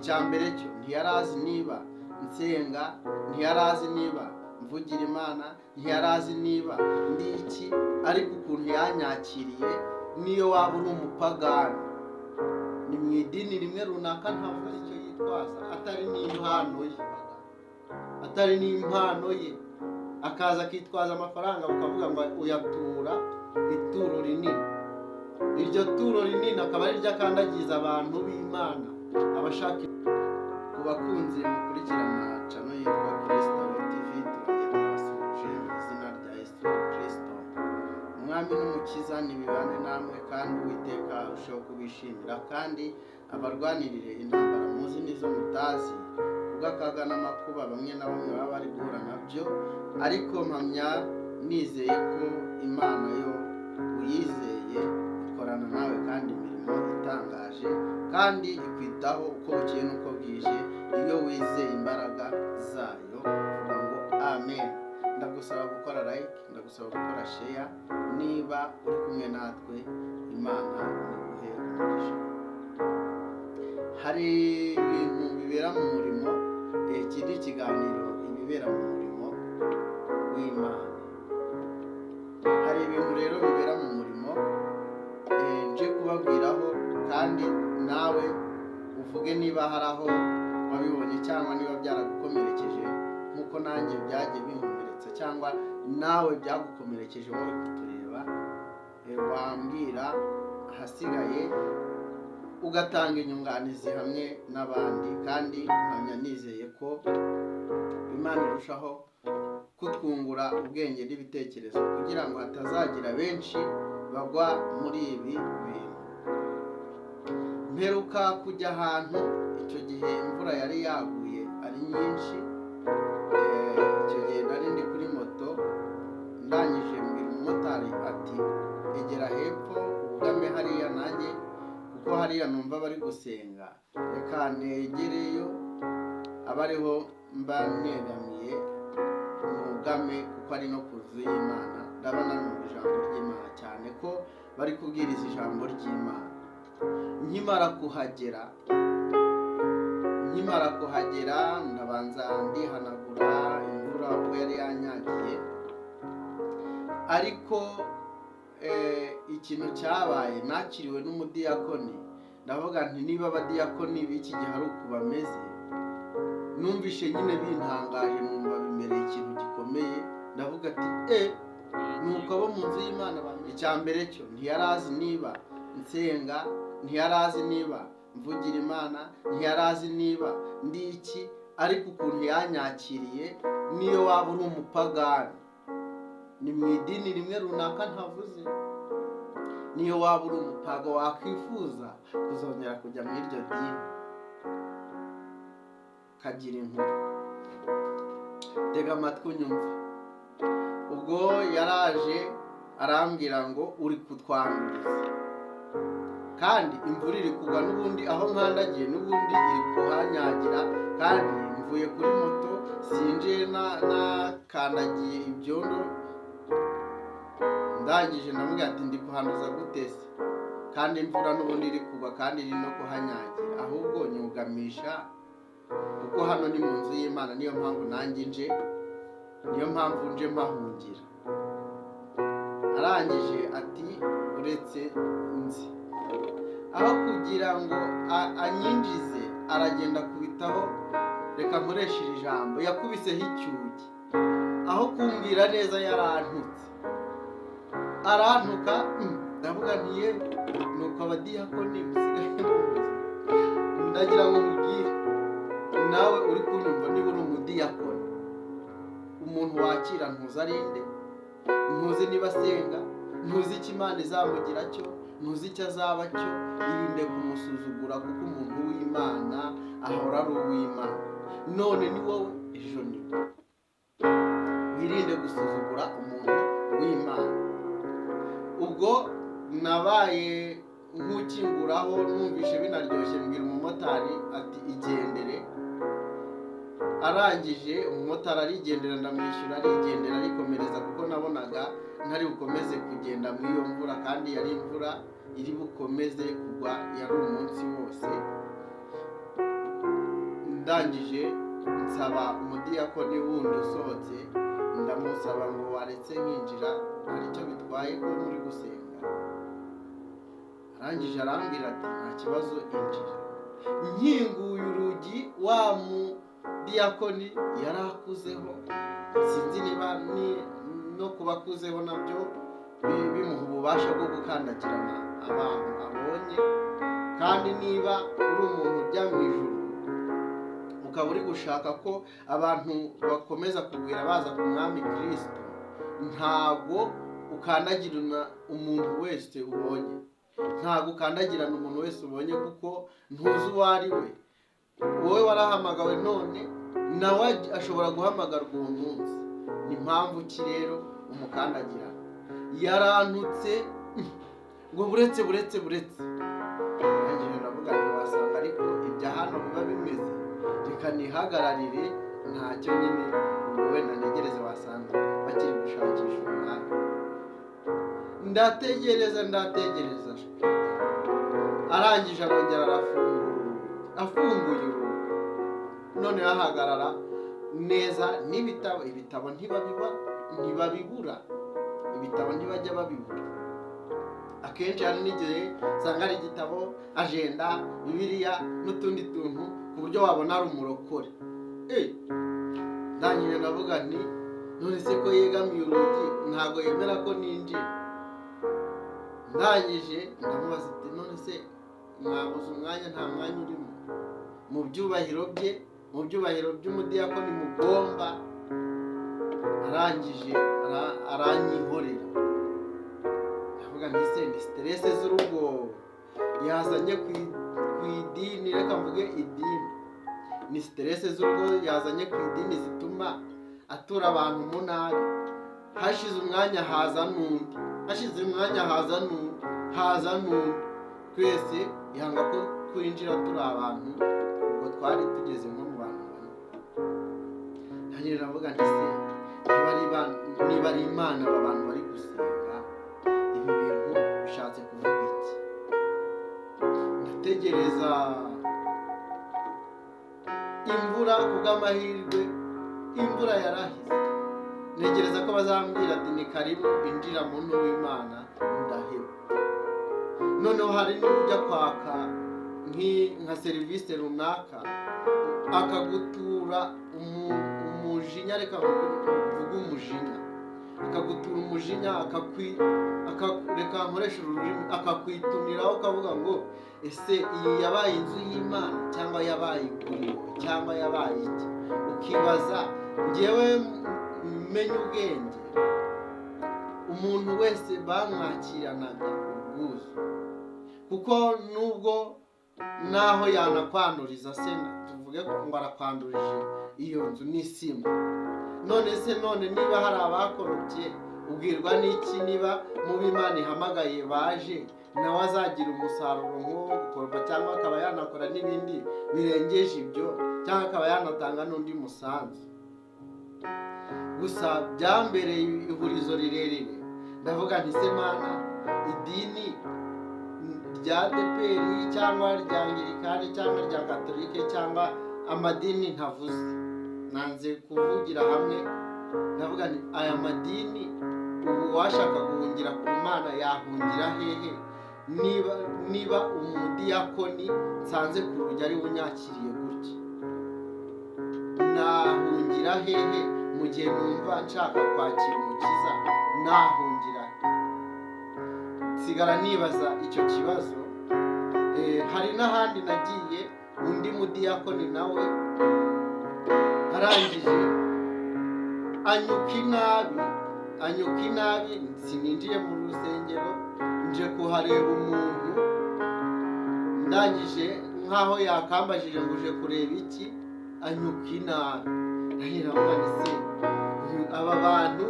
icyambere cyo ntiyarazi niba nsenga, ntiyarazi niba mvugira Imana, ntiyarazi niba ndi iki, ariko ukuntu yanyakiriye niyo waba uri umupagani, ni mu idini rimwe runaka ntavuze icyo yitwaza, atari n'impano ye, akaza akitwaza amafaranga bakavuga ngo uyatura ituro rinini. Iryo turo rinini akaba ari ryo akandagiza abantu b'Imana. Abashaka ku bakunzi mukurikirana chano yitwa Kristo TV, turagenda basuje mu izina rya Yesu Kristo. Umwami n'umukiza nibibane namwe, kandi Uwiteka arusheho kubishimira, kandi abarwanirire intambara muzi nizo mutazi, ubw'akaga n'amakuba bamwe na bamwe baba bari guhura nabyo, ariko mpamya nizeye ko Imana yo uyizeye ikorana nawe kandi imirimo itangaje, kandi ikwitaho uko bukeye n'uko bwije iyo wizeye imbaraga zayo. Vuga ngo amen. Ndagusaba gukora like, ndagusaba gukora share niba uri kumwe natwe. Imana iguhe umugisha. Hari ibintu bibera mu murimo, kiri ikiganiro ibibera mu murimo w'Imana. Hari ibintu rero bibera mu murimo nje kubabwiraho, kandi nawe uvuge niba hari aho wabibonye cyangwa niba byaragukomerekeje nk'uko nanjye byagiye binkomeretsa, cyangwa nawe byagukomerekeje wowe kutureba, wambwira ahasigaye ugatanga inyunganizi hamwe n'abandi, kandi mpamya nizeye ko Imana irushaho kutwungura ubwenge n'ibitekerezo, kugira ngo hatazagira benshi bagwa muri ibi bintu. Mperuka kujya ahantu, icyo gihe imvura yari yaguye ari nyinshi, icyo gihe nari ndi kuri moto, ndangije mbwira umumotari ati egera hepfo ugame hariya nanjye, kuko hariya numva bari gusenga, reka negereyo aba ariho mba negamiye nugame, kuko ari no kuzu y'Imana, ndabona numva ijambo ry'Imana cyane ko bari kubwiriza ijambo ry'Imana. Nkimara kuhagera ndabanza ndihanagura imvura uko yari yanyagiye, ariko ikintu cyabaye, nakiriwe n'umudiyakoni. Ndavuga nti niba abadiyakoni b'iki gihe ari uko bameze, numvishe nyine bintangaje, numva bimereye ikintu gikomeye. Ndavuga ati nuko abo mu nzu y'Imana bameze. Icyambere cyo ntiyarazi niba nsenga, ntiyarazi niba mvugira Imana, ntiyarazi niba ndi iki, ariko ukuntu yanyakiriye niyo waba uri umupagani, ni mu idini rimwe runaka ntavuze, niyo waba uri umupaga wakwifuza kuzongera kujya muri iryo dini, kagira inkuru. Tega amatwi unyumve. Ubwo yaraje arambwira ngo uri kutwanduriza, kandi imvura iri kugwa n'ubundi, aho nkandagiye n'ubundi iri kuhanyagira, kandi mvuye kuri moto sinje nakandagiye ibyondo. Ndangije namubwira ati ndi kuhanduza gute se, kandi imvura n'ubundi iri kugwa kandi iri no kuhanyagira, ahubwo nyugamisha, kuko hano ni mu nzu y'Imana, niyo mpamvu nanjye nje mpahungira. Arangije ati uretse nzi, aho kugira ngo anyinjize aragenda kubitaho, reka nkoreshe iri jambo, yakubiseho icyugi. Aho kumbwira neza yarantutse, arantuka. Ndavuga nti ye nuko abadiyakoni musigaye muzi. Ndagira ngo mubwire nawe uri kunyumva, niba uri umudiyakoni, umuntu wakira ntuzi arinde, ntuzi niba asenga, ntuzi icyo Imana izamugira cyo, ntuzi icyo azaba cyo. Irinde kumusuzugura, kuko umuntu w'Imana ahora ari uw'Imana, none ni wowe, ejo ni we. Wirinde gusuzugura umuntu w'Imana. Ubwo nabaye nk'ukinguraho, numvishe binaryoshye, mbwira umumotari ati igendere. Arangije umumotari arigendera, ndamwishyura, arigendera, arikomereza, kuko nabonaga ntari bukomeze kugenda muri iyo mvura, kandi yari imvura iri bukomeze kugwa, yari umunsi wose. ndangije nsaba umudiyakoni wundi usohotse, ndamusaba ngo waretse nkinjira hari icyo bitwaye ko muri gusenga. Arangije arambwira ati nta kibazo injira. Nkinguye urugi, wa mudiyakoni yari akuzeho, sinzi niba no kuba akuzeho nabyo bimuha ububasha bwo gukandagirana abantu abonye, kandi niba uri umuntu ujya mu ijuru ukaba uri gushaka ko abantu bakomeza kugwira baza ku mwami Kristo, ntago ukandagirana umuntu wese ubonye, ntago ukandagirana umuntu wese ubonye, kuko ntuzi uwo ari we. Wowe warahamagawe none, nawe ashobora guhamagarwa uwo munsi. Ni mpamvu ki rero umukandagirana? Yarantutse ngo buretse nanjye ndavuga nti wasanga ariko ibya hano biba bimeze, reka nihagararire, ntacyo nyine wenda ntegereze, wasanga bakiri gushakisha umwanya. Ndategereza arangije arongera afunguye urugi, none ahagarara neza n'ibitabo. Ibitabo ntibabibura, ibitabo ntibajya babibura. Akenshi hari n'igihe usanga ari igitabo, agenda, bibiliya n'utundi tuntu, ku buryo wabona ari umurokore. Ndangije ndavuga nti none se ko yegamiye urugi ntago yemera ko ninjira? Ndangije ndamubaza ati none se mwabuze umwanya? Nta mwanya urimo, mu byubahiro by'umudiyakoni mugomba. Arangije aranyihorera. Ndavuga nti se ni stress z'urugo yazanye ku idini, reka mvuge idini, ni stress z'urugo yazanye ku idini zituma atura abantu mu nabi. Hashize umwanya haza n'undi, haza n'undi, twese yanga ko twinjira turi abantu, ubwo twari tugeze nko mu bantu bane. Nanjye ndavuga nti se niba ari Imana aba bantu bari gusenga, ibi bintu bishatse kuvuga iki? Ndategereza imvura, kubw'amahirwe imvura yarahize. Ntegereza ko bazambwira ati ni karibu injira muntu w'Imana, ndaheba. Noneho hari n'ujya kwaka nka serivisi runaka, akagutura umujinya, reka mvuge umujinya, akagutura umujinya, reka nkoresha ururimi, akakwituniraho, ukavuga ngo ese iyi yabaye inzu y'Imana cyangwa yabaye iguriro cyangwa yabaye iki? Ukibaza. Njyewe menya ubwenge, umuntu wese bamwakiranaga ubwuzu, kuko nubwo naho yanakwanduriza se, tuvuge ko ngo arakwandurije iyo nzu n'isima, none niba hari abakorobye, ubwirwa n'iki? Niba mu b'Imana ihamagaye baje, nawe azagira umusaruro nk'uwo gukoropa, cyangwa akaba yanakora n'ibindi birengeje ibyo, cyangwa akaba yanatanga n'undi musanzu. Gusa byambereye ihurizo rirerire. Ndavuga nti se Mana, idini rya ADEPR cyangwa rya Anglikani cyangwa rya Katolike cyangwa amadini ntavuze, nanze kuvugira hamwe. Ndavuga nti aya madini, ubu washaka guhungira ku Mana yahungira hehe? Niba umudiyakoni nsanze ku rugi ari unyakiriye gutya, nahungira hehe? Mu gihe numva nshaka kwakira umukiza, nahungira sigara nibaza icyo kibazo. Hari n'ahandi nagiye, undi mudiyakoni nawe arangije anyuka inabi, sininjiye mu rusengero, nje kuhareba umuntu. Ndangije nkaho yakambajije ngo uje kureba iki, anyuka inabi. Ndavuga nti se aba bantu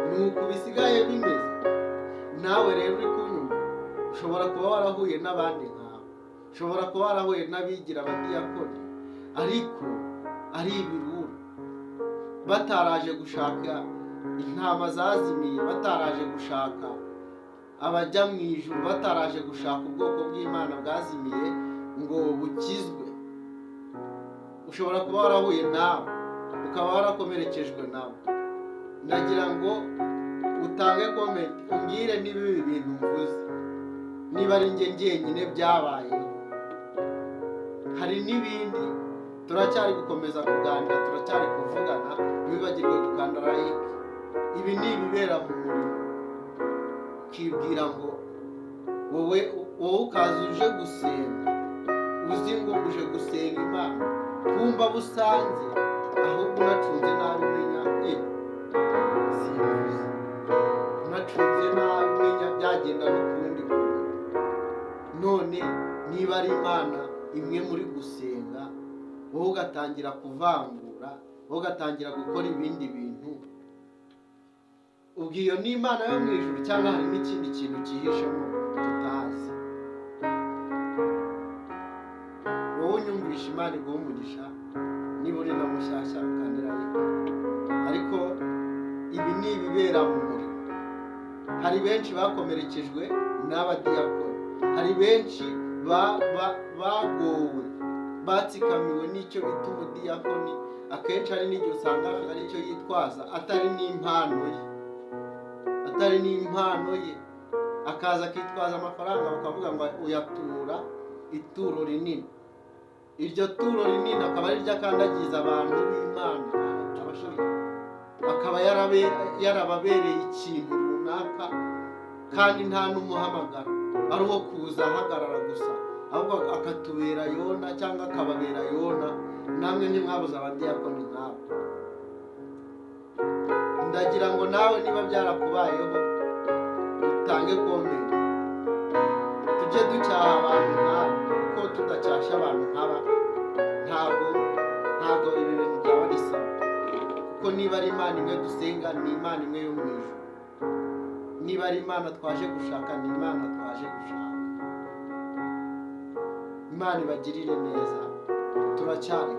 ni uku bisigaye bimeze? Nawe rero uri kunyumva, ushobora kuba warahuye n'abandi nkawe, ushobora kuba warahuye n'abigira abadiyakoni, ariko ari ibirura, bataraje gushaka intama zazimiye, bataraje gushaka abajya mu ijuru, bataraje gushaka ubwoko bw'Imana bwazimiye ngo bukizwe. ushobora kuba warahuye nawe ukaba warakomerekejwe nawe. Ndagira ngo utange komenti umbwire niba ibi bintu mvuze niba ari njye njyenyine byabayeho. Hari n'ibindi turacyari gukomeza kuganira, turacyari kuvugana. Wibagirwe gukanda like. Ibi ni ibibera mu murimo. Ukibwira ngo wowe ukaza uje gusenga, uzi ngo uje gusenga Imana, kumva busanze ahubwo unacunze nabi umenya simvuze, unacunze nabi umenya byagenda n'ukundi kuntu. None niba ari Imana imwe muri gusenga, wowe ugatangira kuvangura, wowe ugatangira gukora ibindi bintu, ubwo iyo ni Imana yo mu ijuru cyangwa hari n'ikindi kintu cyihishemo tutazi? Wowe unyumvisha, Imana iguhe umugisha. Niba uri na mushyashya ukandira like. Ariko ibi ni ibibera mu murimo. Hari benshi bakomerekejwe n'abadiyakoni, hari benshi bagowe, batsikamiwe n'icyo bita umudiyakoni. Akenshi hari n'igihe usanga ari cyo yitwaza, atari n'impano ye, akaza akitwaza amafaranga bakavuga ngo uyatura ituro rinini. Iryo turo rinini akaba ari ryo akandagiza abantu b'Imana, akaba yarababereye ikintu runaka kandi nta n'umuhamagaro ari uwo kuza ahagarara gusa, ahubwo akatubera Yona cyangwa akababera Yona. Namwe ntimwabuze abadiyakoni nk'abo. Ndagira ngo nawe niba byarakubayeho utange komenti, tujye ducyaha abantu nk'aba, kuko tudacyasha abantu nk'aba ntabwo ibi bintu byaba ari sawa. Kuko niba ari Imana imwe dusenga, ni Imana imwe yo mu ijuru. Niba ari Imana twaje gushaka, ni Imana twaje gushaka. Imana ibagirire neza. Turacyari